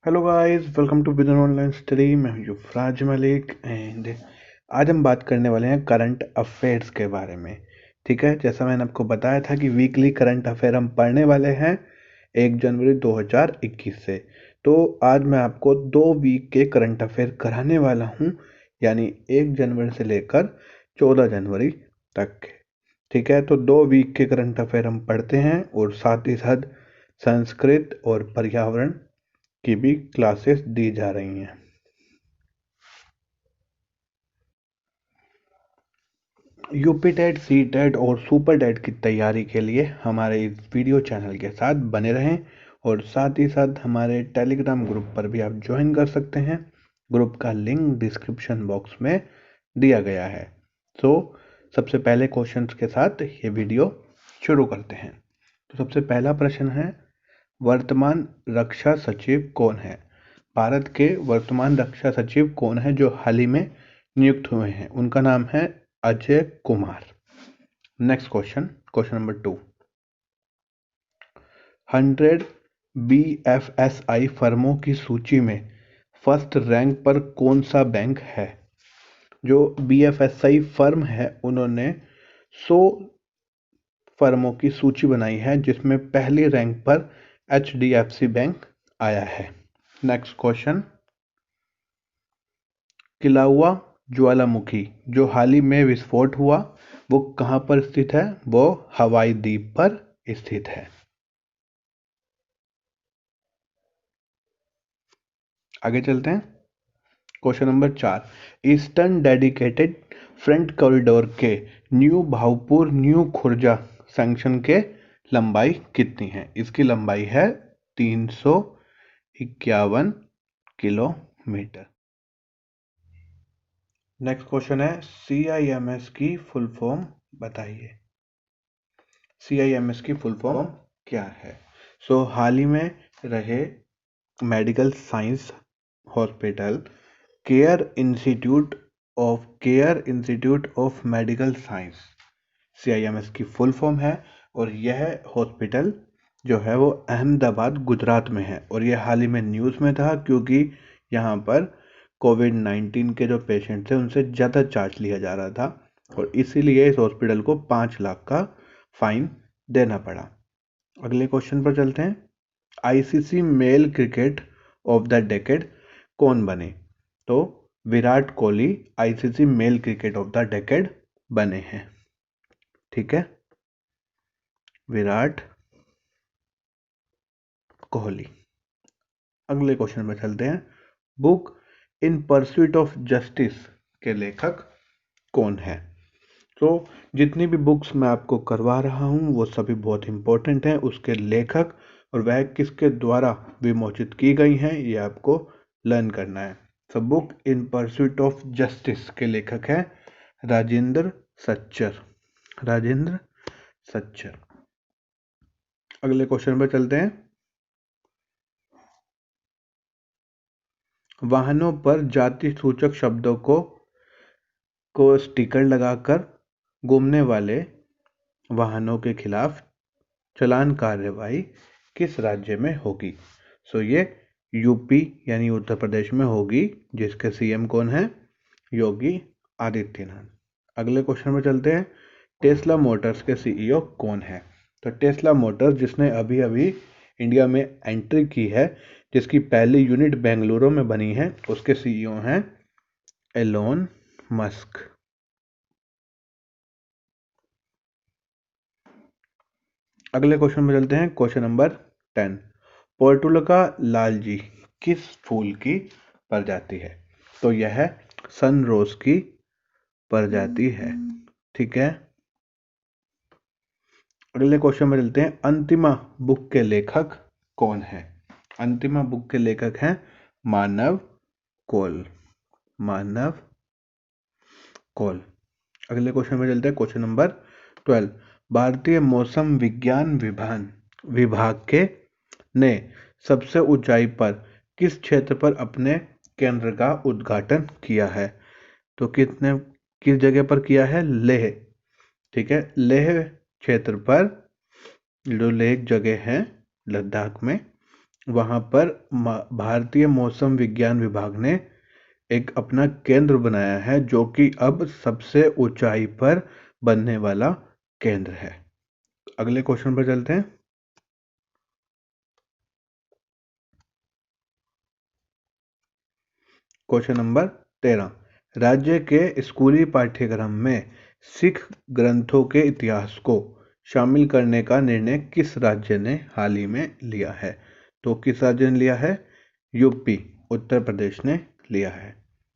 Hello guys, welcome to vision online study. मैं हूं युवराज Malik and आज हम बात करने वाले हैं करंट अफेयर्स के बारे में। ठीक है, जैसा मैंने आपको बताया था कि वीकली करंट अफेयर हम पढ़ने वाले हैं 1 जनवरी 2021 से। तो आज मैं आपको 2 वीक के करंट अफेयर कराने वाला हूं, यानी 1 जनवरी से लेकर 14 जनवरी तक के। ठीक है, तो 2 वीक के करंट अफेयर हम पढ़ते हैं और साथ ही साथ संस्कृत और पर्यावरण की भी क्लासेस दी जा रही हैं। यूपी टेट, सी टेट और सुपर टेट की तैयारी के लिए हमारे इस वीडियो चैनल के साथ बने रहें और साथ ही साथ हमारे टेलीग्राम ग्रुप पर भी आप ज्वाइन कर सकते हैं। ग्रुप का लिंक डिस्क्रिप्शन बॉक्स में दिया गया है। तो सबसे पहले क्वेश्चंस के साथ ये वीडियो शुरू करते हैं। तो सबसे पहला प्रश्न है, वर्तमान रक्षा सचिव कौन है? भारत के वर्तमान रक्षा सचिव कौन है जो हाल ही में नियुक्त हुए हैं? उनका नाम है Ajay Kumar. Next question, question number 2। 100 BFSI फर्मों की सूची में फर्स्ट रैंक पर कौन सा बैंक है? जो BFSI फर्म है उन्होंने 100 फर्मों की सूची बनाई है जिसमें पहली रैंक पर HDFC बैंक आया है। नेक्स्ट क्वेश्चन, किलाउआ ज्वालामुखी जो हाल ही में विस्फोट हुआ वो कहाँ पर स्थित है? वो हवाई द्वीप पर स्थित है। आगे चलते हैं। Question number 4। Eastern dedicated freight corridor के new Bhaupur new Khurja section के लंबाई कितनी है? इसकी लंबाई है 351 किलोमीटर। नेक्स्ट क्वेश्चन है, CIMS की फुल फॉर्म बताइए। CIMS की फुल फॉर्म क्या है? हाल ही में रहे medical science hospital care institute of medical science CIMS की फुल फॉर्म है और यह हॉस्पिटल जो है वो अहमदाबाद गुजरात में है और यह हाल ही में न्यूज़ में था क्योंकि यहाँ पर कोविड-19 के जो पेशेंट थे उनसे ज़्यादा चार्ज लिया जा रहा था और इसीलिए इस हॉस्पिटल को 5 लाख का फाइन देना पड़ा। अगले क्वेश्चन पर चलते हैं। ICC male cricket of the decade कौन बने? तो Virat Kohli ICC male cricket of the decade बने हैं। ठीक है, विराट कोहली। अगले क्वेश्चन पर चलते हैं। Book in pursuit of justice के लेखक कौन है? तो जितनी भी बुक्स मैं आपको करवा रहा हूँ वो सभी बहुत इंपॉर्टेंट हैं, उसके लेखक और वह किसके द्वारा विमोचित की गई हैं ये आपको लर्न करना है। तो book in pursuit of justice के लेखक हैं राजेंद्र सच्चर। राजेंद्र सच्चर। अगले क्वेश्चन पर चलते हैं। वाहनों पर जाति सूचक शब्दों को स्टिकर लगाकर घूमने वाले वाहनों के खिलाफ चालान कार्रवाई किस राज्य में होगी? ये यूपी यानी उत्तर प्रदेश में होगी, जिसके CM कौन है? योगी आदित्यनाथ। अगले क्वेश्चन में चलते हैं। टेस्ला मोटर्स के CEO कौन है? तो टेस्ला मोटर्स जिसने अभी अभी इंडिया में एंट्री की है, जिसकी पहली यूनिट बेंगलुरु में बनी है, उसके CEO हैं एलोन मस्क। अगले क्वेश्चन में चलते हैं। Question number 10। पोर्टुलका लालजी किस फूल की प्रजाति है? तो यह सनरोज की प्रजाति है। ठीक है, अगले क्वेश्चन में चलते हैं। अंतिमा बुक के लेखक कौन है? अंतिमा बुक के लेखक हैं मानव कौल। मानव कौल। अगले क्वेश्चन में चलते हैं। Question number 12। भारतीय मौसम विज्ञान विभाग के ने सबसे ऊंचाई पर किस क्षेत्र पर अपने केंद्र का उद्घाटन किया है? तो किस जगह पर किया है? लेह। ठीक है, लेह क्षेत्र पर जो लेह जगह है लद्दाख में, वहाँ पर भारतीय मौसम विज्ञान विभाग ने एक अपना केंद्र बनाया है, जो कि अब सबसे ऊंचाई पर बनने वाला केंद्र है। अगले क्वेश्चन पर चलते हैं। क्वेश्चन नंबर 13, राज्य के स्कूली पाठ्यक्रम में सिख ग्रंथों के इतिहास को शामिल करने का निर्णय किस राज्य ने हाल ही में लिया है? तो किस राज्य ने लिया है? यूपी, उत्तर प्रदेश ने लिया है।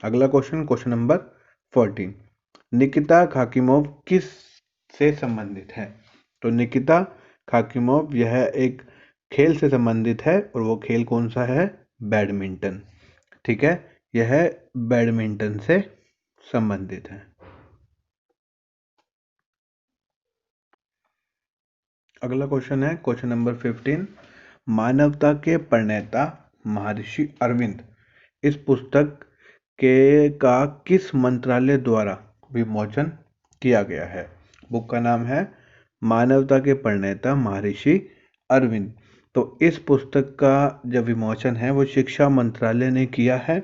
अगला क्वेश्चन, क्वेश्चन नंबर 14, निकिता खाकिमोव किस से संबंधित है? तो निकिता खाकिमोव यह एक खेल से संबंधित है, और वो खेल कौन सा है? बैडमिंटन। ठीक है, यह बैडमिंटन से संबंधित है। अगला क्वेश्चन है क्वेश्चन नंबर 15, मानवता के प्रणेता महर्षि अरविंद इस पुस्तक के का किस मंत्रालय द्वारा विमोचन किया गया है? बुक का नाम है मानवता के प्रणेता महर्षि अरविंद। तो इस पुस्तक का जो विमोचन है वो शिक्षा मंत्रालय ने किया है,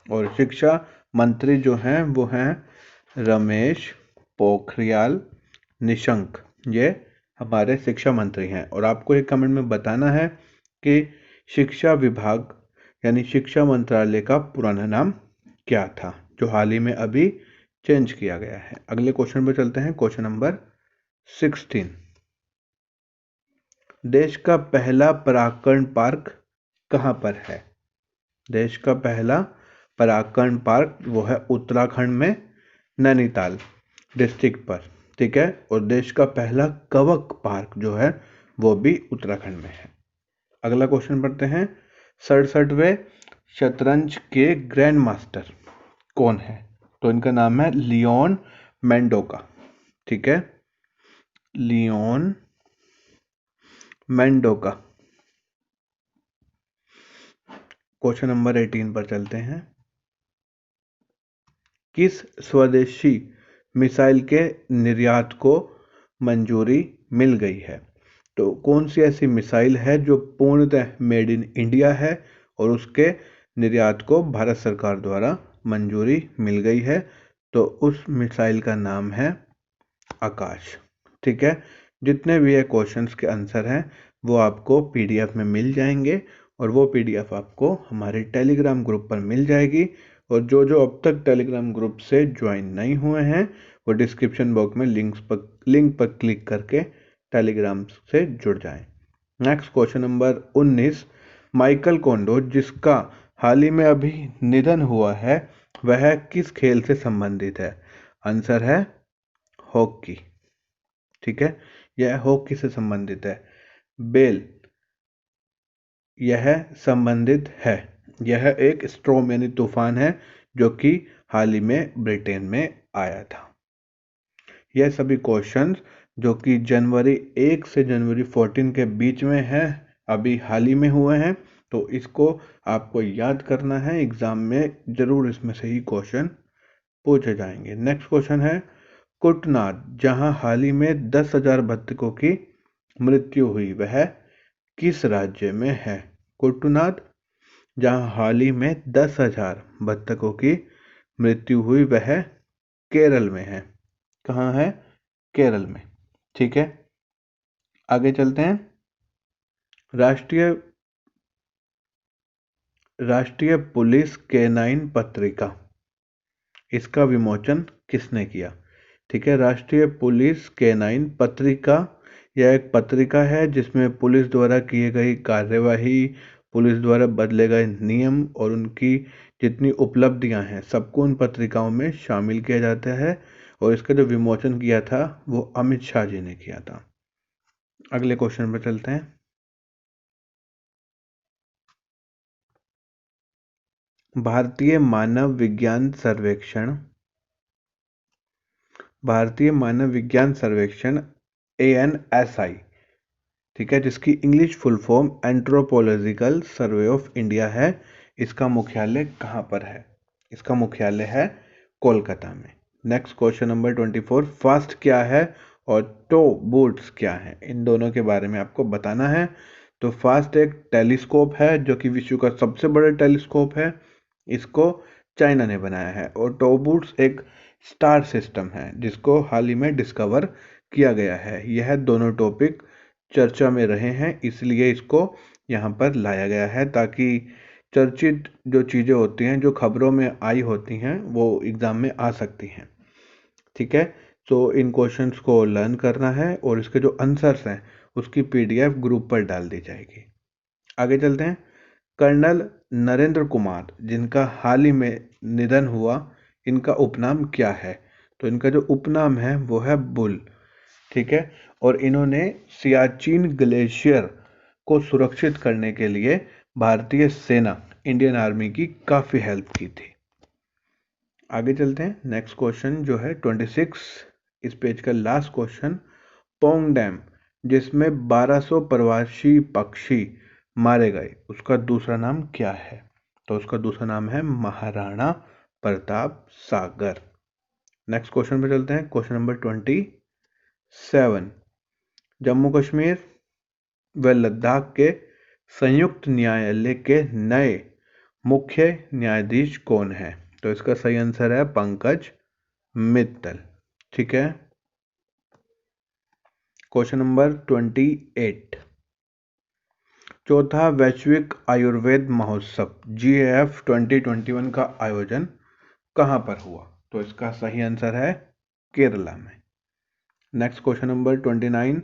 और शिक्षा मंत्री जो हैं वो हैं रमेश पोखरियाल निशंक। ये हमारे शिक्षा मंत्री हैं। और आपको एक कमेंट में बताना है कि शिक्षा विभाग यानी शिक्षा मंत्रालय का पुराना नाम क्या था, जो हाल ही में अभी चेंज किया गया है। अगले क्वेश्चन पर चलते हैं, क्वेश्चन नंबर 16, देश का पहला परागकण पार्क कहाँ पर है? देश का पहला परागकण पार्क वो है उत्तराखंड में नैनीताल डिस्ट्रिक्ट पर। ठीक है, और देश का पहला कवक पार्क जो है वो भी उत्तराखंड में है। अगला क्वेश्चन पढ़ते हैं, 67वें शतरंज के ग्रैंड मास्टर कौन है? तो इनका नाम है लियोन मेंडोका। ठीक है, लियोन मेंडोका। क्वेश्चन नंबर 18 पर चलते हैं, किस स्वदेशी मिसाइल के निर्यात को मंजूरी मिल गई है? तो कौन सी ऐसी मिसाइल है जो पूर्णतः मेड इन इंडिया है और उसके निर्यात को भारत सरकार द्वारा मंजूरी मिल गई है? तो उस मिसाइल का नाम है आकाश। ठीक है, जितने भी ये क्वेश्चंस के आंसर हैं वो आपको पीडीएफ में मिल जाएंगे, और वो पीडीएफ आपको हमारे टेलीग्राम ग्रुप पर मिल जाएगी। और जो जो अब तक टेलीग्राम ग्रुप से ज्वाइन नहीं हुए हैं वो डिस्क्रिप्शन बॉक्स में लिंक पर क्लिक करके टेलीग्राम से जुड़ जाएं। नेक्स्ट क्वेश्चन नंबर 19, माइकल कोंडो जिसका हाल ही में अभी निधन हुआ है वह किस खेल से संबंधित है? आंसर है हॉकी। ठीक है, यह हॉकी से संबंधित है। बेल यह संबंधित है, यह एक स्ट्रॉम यानी तूफान है जो कि हाल ही में ब्रिटेन में आया था। यह सभी क्वेश्चंस जो कि जनवरी 1 से जनवरी 14 के बीच में है अभी हाल ही में हुए हैं, तो इसको आपको याद करना है, एग्जाम में जरूर इसमें से ही क्वेश्चन पूछे जाएंगे। नेक्स्ट क्वेश्चन है, कुटनाद जहां हाल ही में 10,000 बत्तखों की मृत्यु हुई वह किस राज्य में है? कुटनाद जहां हाल ही में 10,000 बत्तखों की मृत्यु हुई वह केरल में है। कहाँ है? केरल में। ठीक है, आगे चलते हैं। राष्ट्रीय पुलिस कैनाइन पत्रिका इसका विमोचन किसने किया? ठीक है, राष्ट्रीय पुलिस कैनाइन पत्रिका यह एक पत्रिका है जिसमें पुलिस द्वारा किए गई कार्यवाही, पुलिस द्वारा बदले गए नियम और उनकी जितनी उपलब्धियां हैं सबको उन पत्रिकाओं में शामिल किया जाता है, और इसका जो विमोचन किया था वो अमित शाह जी ने किया था। अगले क्वेश्चन पर चलते हैं। भारतीय मानव विज्ञान सर्वेक्षण ANSI, ठीक है, जिसकी English full form anthropological survey of India है, इसका मुख्यालय कहाँ पर है? इसका मुख्यालय है कोलकाता में। नेक्स्ट क्वेश्चन नंबर 24, फास्ट क्या है और टो बूट्स क्या है? इन दोनों के बारे में आपको बताना है। तो फास्ट एक टेलीस्कोप है जो कि विश्व का सबसे बड़ा टेलीस्कोप है, इसको चाइना ने बनाया है। और टोबूट्स एक स्टार सिस्टम है जिसको हाल ही में डिस्कवर किया गया है। यह दोनों टॉपिक चर्चा में रहे हैं, इसलिए इसको यहाँ पर लाया गया है ताकि चर्चित जो चीज़ें होती हैं, जो खबरों में आई होती हैं, वो एग्ज़ाम में आ सकती हैं। ठीक है, तो इन क्वेश्चंस को लर्न करना है और इसके जो आंसर्स हैं उसकी पीडीएफ ग्रुप पर डाल दी जाएगी। आगे चलते हैं। कर्नल नरेंद्र कुमार, जिनका हाल ही में निधन हुआ, इनका उपनाम क्या है? तो इनका जो उपनाम है वो है बुल। ठीक है, और इन्होंने सियाचिन ग्लेशियर को सुरक्षित करने के लिए भारतीय सेना, इंडियन आर्मी की काफ़ी हेल्प की थी। आगे चलते हैं। नेक्स्ट क्वेश्चन जो है 26 इस पेज का लास्ट क्वेश्चन। पोंग डैम, जिसमें 1200 प्रवासी पक्षी मारे गए, उसका दूसरा नाम क्या है? तो उसका दूसरा नाम है महाराणा प्रताप सागर। नेक्स्ट क्वेश्चन पे चलते हैं। Question number 27। जम्मू कश्मीर व लद्दाख के संयुक्त न्यायालय के नए मुख्य न्यायाधीश कौन है? तो इसका सही आंसर है पंकज मित्तल। ठीक है। Question number 28। चौथा वैश्विक आयुर्वेद महोत्सव GAF 2021 का आयोजन कहां पर हुआ? तो इसका सही आंसर है केरला में। Next question number 29।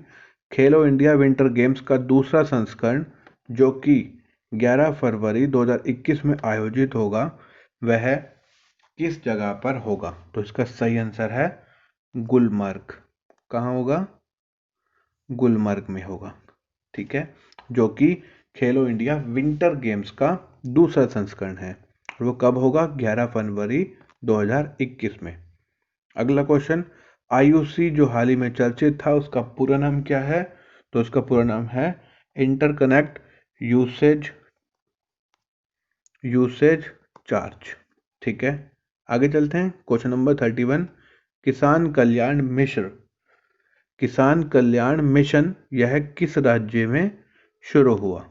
खेलो इंडिया विंटर गेम्स का दूसरा संस्करण जो कि 11 फरवरी 2021 में आयोजित होगा, वह किस जगह पर होगा? तो इसका सही आंसर है गुलमर्ग। कहाँ होगा? गुलमर्ग में होगा। ठीक है, जो कि खेलो इंडिया विंटर गेम्स का दूसरा संस्करण है। वो कब होगा? 11 फरवरी 2021 में। अगला क्वेश्चन। IUC जो हाल ही में चर्चित था, उसका पूरा नाम क्या है? तो उसका पूरा नाम है इंटरकनेक्ट यूसेज चार्ज। ठीक है, आगे चलते हैं। Question number 31। किसान कल्याण मिशन यह किस राज्य में शुरू हुआ?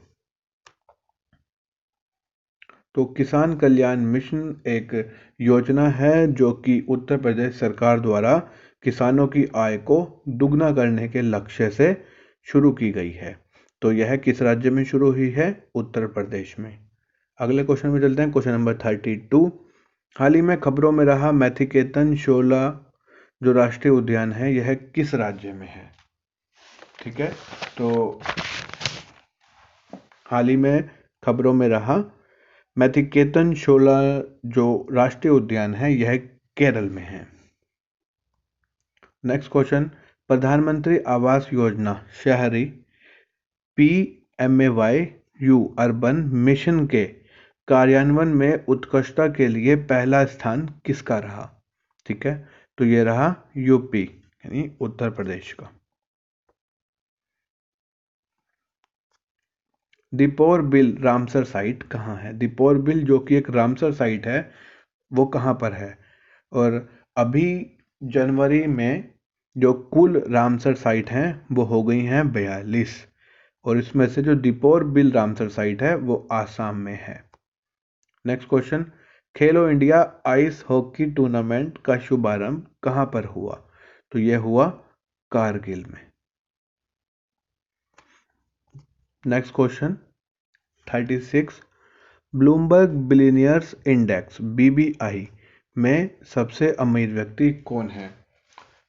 तो किसान कल्याण मिशन एक योजना है जो कि उत्तर प्रदेश सरकार द्वारा किसानों की आय को दुगना करने के लक्ष्य से शुरू की गई है। तो यह किस राज्य में शुरू हुई है? उत्तर प्रदेश में। अगले क्वेश्चन में चलते हैं। Question number 32। हाल ही में खबरों में रहा मैथिकेतन शोला जो राष्ट्रीय उद्यान है, यह किस राज्य में है? ठीक है, तो हाल ही में खबरों में रहा मैथिकेतन शोला जो राष्ट्रीय उद्यान है, यह केरल में है। Next question. प्रधानमंत्री आवास योजना शहरी PMAYU अर्बन मिशन के कार्यान्वयन में उत्कृष्टता के लिए पहला स्थान किसका रहा? ठीक है, तो ये रहा UP यानी उत्तर प्रदेश का। दीपोर बिल रामसर साइट कहाँ है? दीपोर बिल जो कि एक रामसर साइट है, वो कहाँ पर है? और अभी जनवरी में जो कुल रामसर साइट हैं वो हो गई हैं 42, और इसमें से जो दीपोर बिल रामसर साइट है वो आसाम में है। Next question. खेलो इंडिया आइस हॉकी टूर्नामेंट का शुभारंभ कहाँ पर हुआ? तो यह हुआ कारगिल में। Next question 36। Bloomberg billionaires index BBI में सबसे अमीर व्यक्ति कौन है?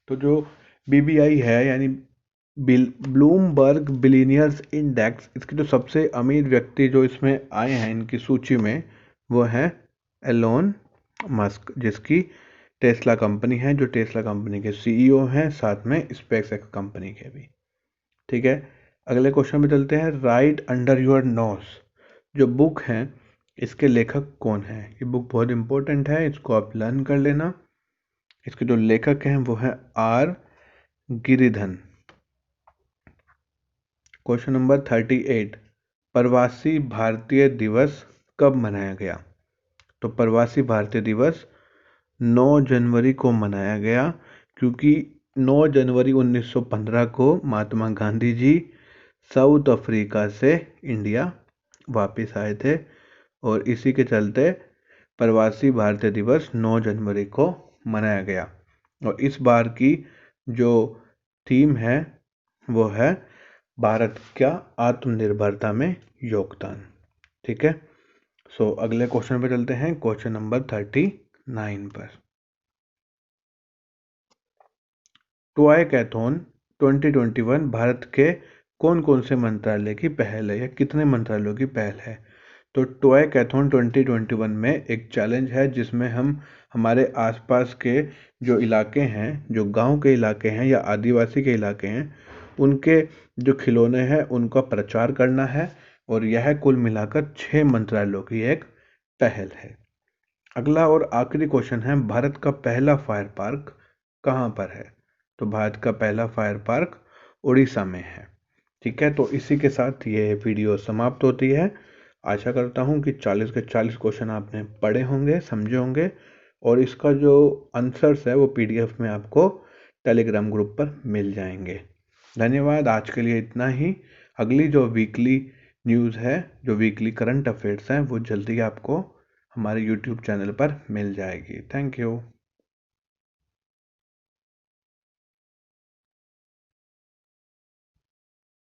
तो जो BBI है यानी ब्लूमबर्ग बिलियनियर्स इंडेक्स, इसके जो सबसे अमीर व्यक्ति जो इसमें आए हैं इनकी सूची में, वो है एलोन मस्क, जिसकी टेस्ला कंपनी है, जो टेस्ला कंपनी के CEO हैं, साथ में स्पेसएक्स कंपनी के भी। ठीक है, अगले क्वेश्चन में चलते हैं। राइट अंडर योर नोज जो बुक है, इसके लेखक कौन है? ये बुक बहुत इंपॉर्टेंट है, इसको आप लर्न कर लेना। इसके जो लेखक हैं वो है R गिरिधन। Question number 38। प्रवासी भारतीय दिवस कब मनाया गया? तो प्रवासी भारतीय दिवस 9 जनवरी को मनाया गया, क्योंकि 9 जनवरी 1915 को महात्मा गांधी जी साउथ अफ्रीका से इंडिया वापस आए थे और इसी के चलते प्रवासी भारतीय दिवस 9 जनवरी को मनाया गया। और इस बार की जो थीम है वो है भारत का आत्मनिर्भरता में योगदान। ठीक है, सो अगले क्वेश्चन पे चलते हैं, क्वेश्चन नंबर 39 पर। टॉय कैथॉन 2021 भारत के कौन कौन से मंत्रालय की पहल है या कितने मंत्रालयों की पहल है? तो टॉय कैथॉन 2021 में एक चैलेंज है जिसमें हम हमारे आसपास के जो इलाके हैं, जो गांव के इलाके हैं या आदिवासी के इलाके हैं, उनके जो खिलौने हैं उनका प्रचार करना है और यह कुल मिलाकर 6 मंत्रालयों की एक पहल है। अगला और आखिरी क्वेश्चन है, भारत का पहला फायर पार्क कहाँ पर है? तो भारत का पहला फायर पार्क उड़ीसा में है। ठीक है, तो इसी के साथ ये वीडियो समाप्त होती है। आशा करता हूँ कि 40 के 40 क्वेश्चन आपने पढ़े होंगे, समझे होंगे और इसका जो आंसर्स है वो पीडीएफ में आपको टेलीग्राम ग्रुप पर मिल जाएंगे। धन्यवाद, आज के लिए इतना ही। अगली जो वीकली न्यूज़ है, जो वीकली करंट अफेयर्स हैं, वो जल्दी आपको हमारे यूट्यूब चैनल पर मिल जाएगी। Thank you.